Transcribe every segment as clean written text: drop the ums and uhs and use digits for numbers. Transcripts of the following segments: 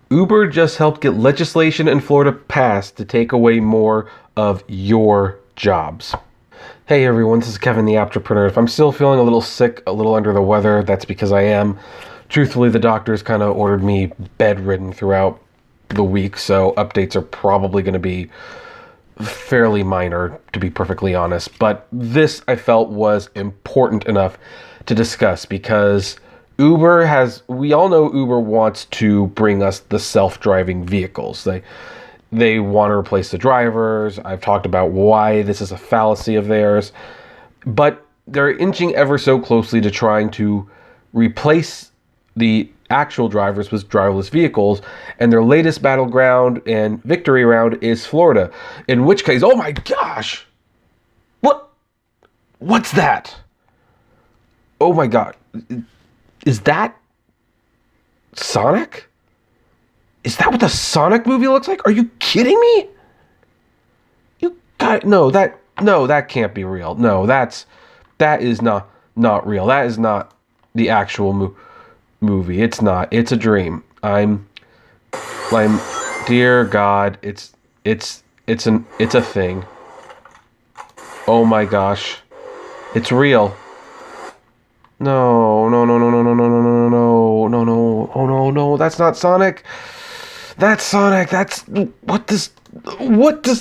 Uber just helped get legislation in Florida passed to take away more of your jobs. Hey everyone, this is Kevin the Apptrepreneur. If I'm still feeling a little sick, a little under the weather, that's because I am. Truthfully, the doctors kind of ordered me bedridden throughout the week, so updates are probably going to be fairly minor, to be perfectly honest. But this, I felt, was important enough to discuss because we all know Uber wants to bring us the self-driving vehicles. They want to replace the drivers. I've talked about why this is a fallacy of theirs, but they're inching ever so closely to trying to replace the actual drivers with driverless vehicles, and their latest battleground and victory round is Florida. In which case, oh my gosh, what's that? Oh my god, is that Sonic? Is that what the Sonic movie looks like? Are you kidding me? That can't be real. No, that is not real. That is not the actual movie. It's not. It's a dream. Dear God, it's a thing. Oh my gosh, it's real. No. Oh no. That's not Sonic. That's Sonic. What does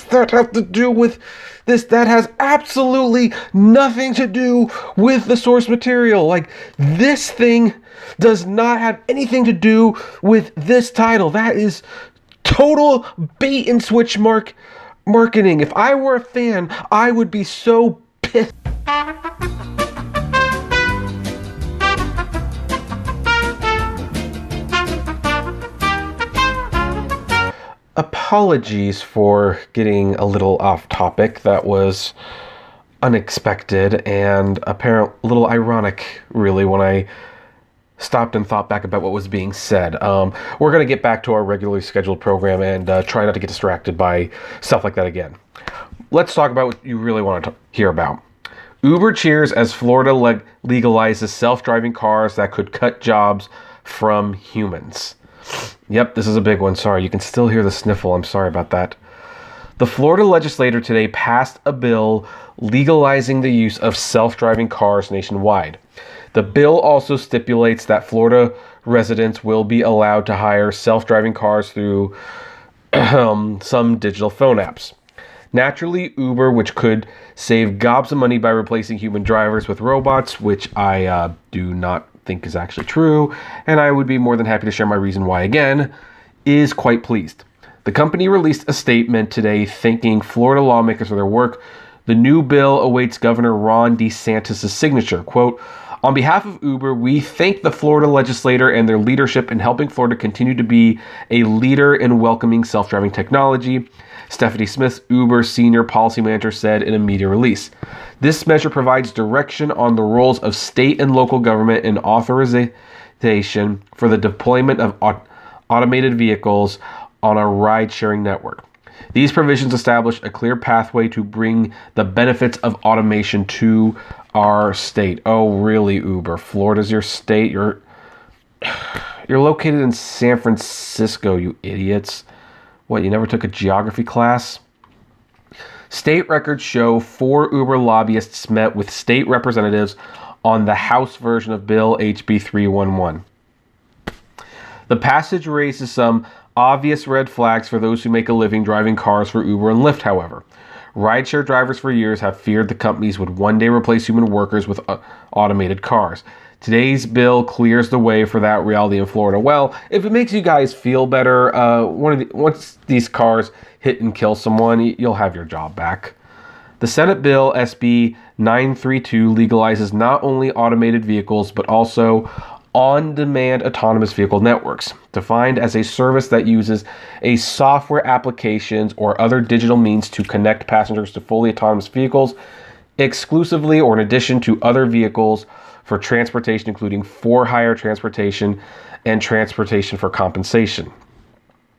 that have to do with this? That has absolutely nothing to do with the source material. Like, this thing does not have anything to do with this title. That is total bait and switch marketing. If I were a fan, I would be so pissed. Apologies for getting a little off topic. That was unexpected and apparently a little ironic, really, when I stopped and thought back about what was being said. We're going to get back to our regularly scheduled program and try not to get distracted by stuff like that again. Let's talk about what you really want to hear about. Uber cheers as Florida legalizes self-driving cars that could cut jobs from humans. Yep, this is a big one. Sorry, you can still hear the sniffle. I'm sorry about that. The Florida legislature today passed a bill legalizing the use of self-driving cars nationwide. The bill also stipulates that Florida residents will be allowed to hire self-driving cars through some digital phone apps. Naturally, Uber, which could save gobs of money by replacing human drivers with robots, which I do not think is actually true, and I would be more than happy to share my reason why again, is quite pleased. The company released a statement today thanking Florida lawmakers for their work. The new bill awaits Governor Ron DeSantis' signature. Quote, "On behalf of Uber, we thank the Florida legislature and their leadership in helping Florida continue to be a leader in welcoming self-driving technology," Stephanie Smith, Uber's senior policy manager, said in a media release. This measure provides direction on the roles of state and local government and authorization for the deployment of automated vehicles on a ride-sharing network. These provisions establish a clear pathway to bring the benefits of automation to our state. Oh, really, Uber? Florida's your state? You're located in San Francisco, you idiots. What, you never took a geography class? State records show 4 Uber lobbyists met with state representatives on the House version of Bill HB 311. The passage raises some obvious red flags for those who make a living driving cars for Uber and Lyft, however. Rideshare drivers for years have feared the companies would one day replace human workers with automated cars. Today's bill clears the way for that reality in Florida. Well, if it makes you guys feel better, once these cars hit and kill someone, you'll have your job back. The Senate bill SB 932 legalizes not only automated vehicles, but also on-demand autonomous vehicle networks, defined as a service that uses a software applications or other digital means to connect passengers to fully autonomous vehicles exclusively or in addition to other vehicles for transportation, including for-hire transportation and transportation for compensation.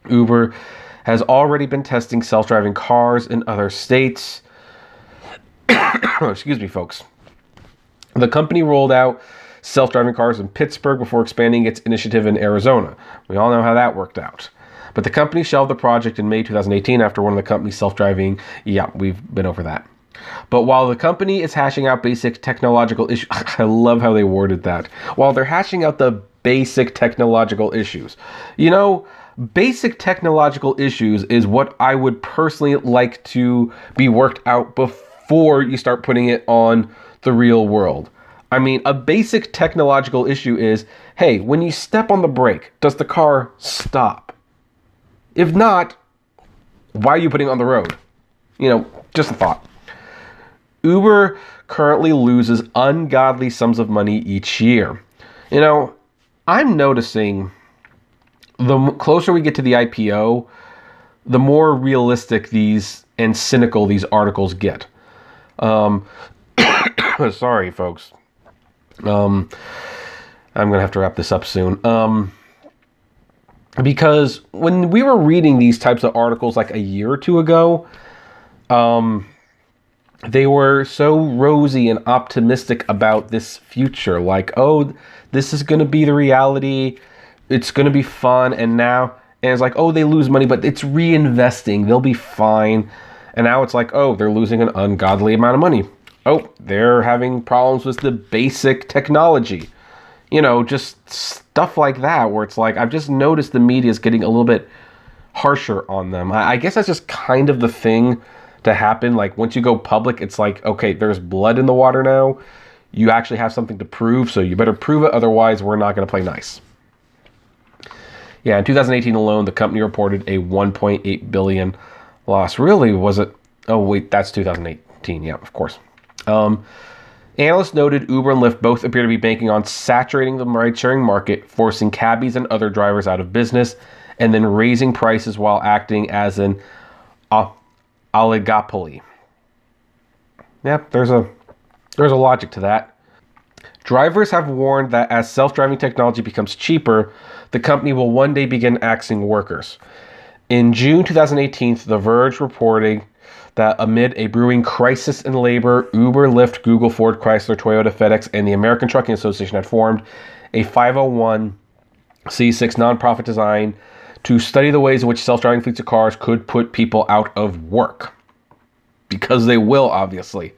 Uber has already been testing self-driving cars in other states. Excuse me, folks. The company rolled out self-driving cars in Pittsburgh before expanding its initiative in Arizona. We all know how that worked out. But the company shelved the project in May 2018 after one of the company's self-driving... Yeah, we've been over that. But while the company is hashing out basic technological issues... I love how they worded that. While they're hashing out the basic technological issues. You know, basic technological issues is what I would personally like to be worked out before you start putting it on the real world. I mean, a basic technological issue is, hey, when you step on the brake, does the car stop? If not, why are you putting it on the road? You know, just a thought. Uber currently loses ungodly sums of money each year. You know, I'm noticing the closer we get to the IPO, the more realistic these and cynical these articles get. Sorry, folks. I'm going to have to wrap this up soon. Because when we were reading these types of articles like a year or two ago, they were so rosy and optimistic about this future. Like, oh, this is going to be the reality. It's going to be fun. And it's like, oh, they lose money, but it's reinvesting. They'll be fine. And now it's like, oh, they're losing an ungodly amount of money. Oh, they're having problems with the basic technology. You know, just stuff like that where it's like, I've just noticed the media is getting a little bit harsher on them. I guess that's just kind of the thing to happen. Like, once you go public, it's like, okay, there's blood in the water now. You actually have something to prove, so you better prove it. Otherwise, we're not going to play nice. Yeah, in 2018 alone, the company reported a $1.8 billion loss. Really, was it? Oh, wait, that's 2018. Yeah, of course. Analysts noted Uber and Lyft both appear to be banking on saturating the ride-sharing market, forcing cabbies and other drivers out of business, and then raising prices while acting as an oligopoly. Yep, there's a logic to that. Drivers have warned that as self-driving technology becomes cheaper, the company will one day begin axing workers. In June 2018, The Verge reporting that amid a brewing crisis in labor, Uber, Lyft, Google, Ford, Chrysler, Toyota, FedEx, and the American Trucking Association had formed a 501c6 nonprofit designed to study the ways in which self-driving fleets of cars could put people out of work. Because they will, obviously.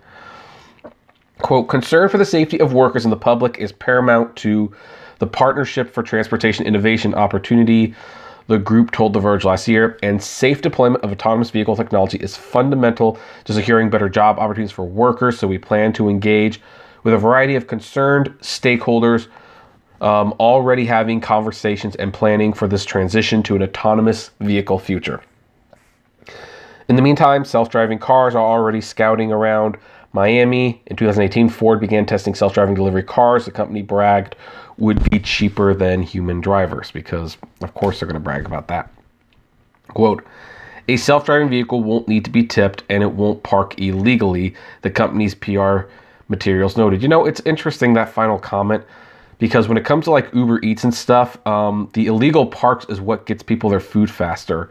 Quote, concern for the safety of workers and the public is paramount to the Partnership for Transportation Innovation Opportunity, the group told The Verge last year, and safe deployment of autonomous vehicle technology is fundamental to securing better job opportunities for workers, so we plan to engage with a variety of concerned stakeholders, already having conversations and planning for this transition to an autonomous vehicle future. In the meantime, self-driving cars are already scouting around Miami. In 2018, Ford began testing self-driving delivery cars. The company bragged would be cheaper than human drivers because, of course, they're going to brag about that. Quote, a self-driving vehicle won't need to be tipped and it won't park illegally, the company's PR materials noted. You know, it's interesting, that final comment, because when it comes to like Uber Eats and stuff, the illegal parks is what gets people their food faster.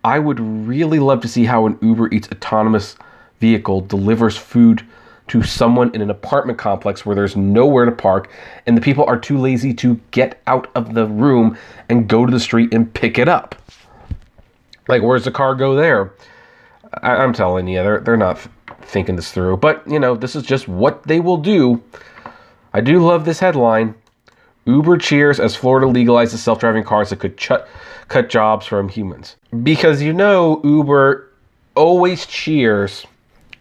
I would really love to see how an Uber Eats autonomous vehicle delivers food to someone in an apartment complex where there's nowhere to park and the people are too lazy to get out of the room and go to the street and pick it up. Like, where's the car go there? I'm telling you, they're not thinking this through. But, you know, this is just what they will do. I do love this headline. Uber cheers as Florida legalizes self-driving cars that could cut jobs from humans. Because, you know, Uber always cheers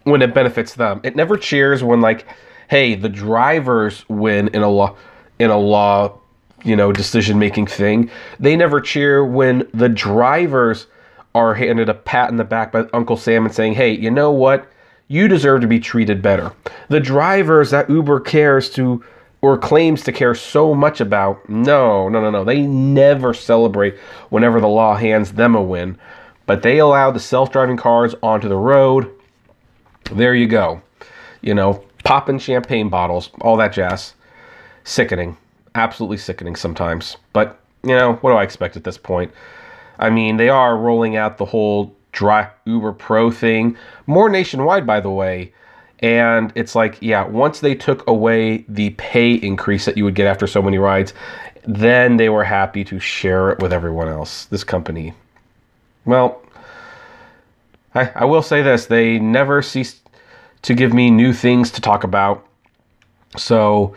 when it benefits them. It never cheers when, like, hey, the drivers win in a law, you know, decision-making thing. They never cheer when the drivers are handed a pat in the back by Uncle Sam and saying, hey, you know what? You deserve to be treated better. The drivers that Uber cares to or claims to care so much about, no. They never celebrate whenever the law hands them a win. But they allow the self-driving cars onto the road. There you go. You know, popping champagne bottles, all that jazz. Sickening. Absolutely sickening sometimes. But, you know, what do I expect at this point? I mean, they are rolling out the whole Uber Pro thing. More nationwide, by the way. And it's like, yeah, once they took away the pay increase that you would get after so many rides, then they were happy to share it with everyone else. This company. Well, I will say this. They never cease to give me new things to talk about. So,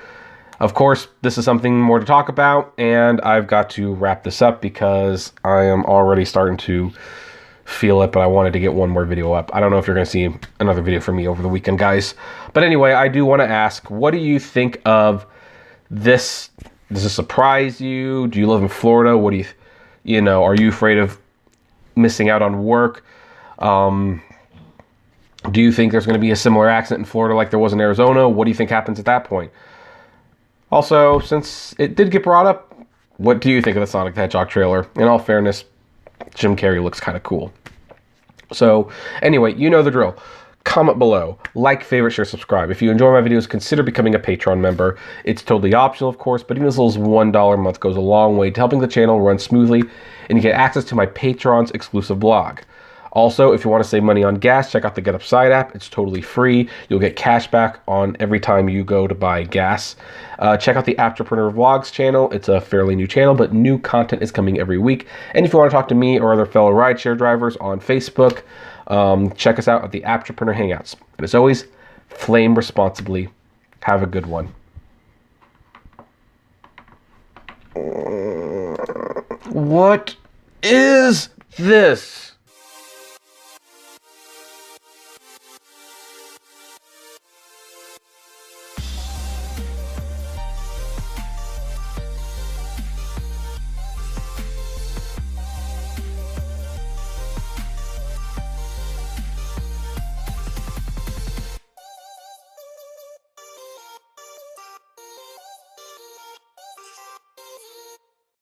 of course, this is something more to talk about, and I've got to wrap this up because I am already starting to feel it, but I wanted to get one more video up. I don't know if you're going to see another video from me over the weekend, guys. But anyway, I do want to ask, what do you think of this? Does this surprise you? Do you live in Florida? What do are you afraid of missing out on work? Do you think there's going to be a similar accident in Florida like there was in Arizona? What do you think happens at that point? Also, since it did get brought up, what do you think of the Sonic the Hedgehog trailer? In all fairness, Jim Carrey looks kind of cool. So, anyway, you know the drill. Comment below, like, favorite, share, subscribe. If you enjoy my videos, consider becoming a Patreon member. It's totally optional, of course, but even as little as $1 a month goes a long way to helping the channel run smoothly, and you get access to my Patreon's exclusive blog. Also, if you want to save money on gas, check out the Get Upside app. It's totally free. You'll get cash back on every time you go to buy gas. Check out the Apptrepreneur Vlogs channel. It's a fairly new channel, but new content is coming every week. And if you want to talk to me or other fellow rideshare drivers on Facebook, check us out at the Apptrepreneur Hangouts. And as always, flame responsibly. Have a good one. What is this?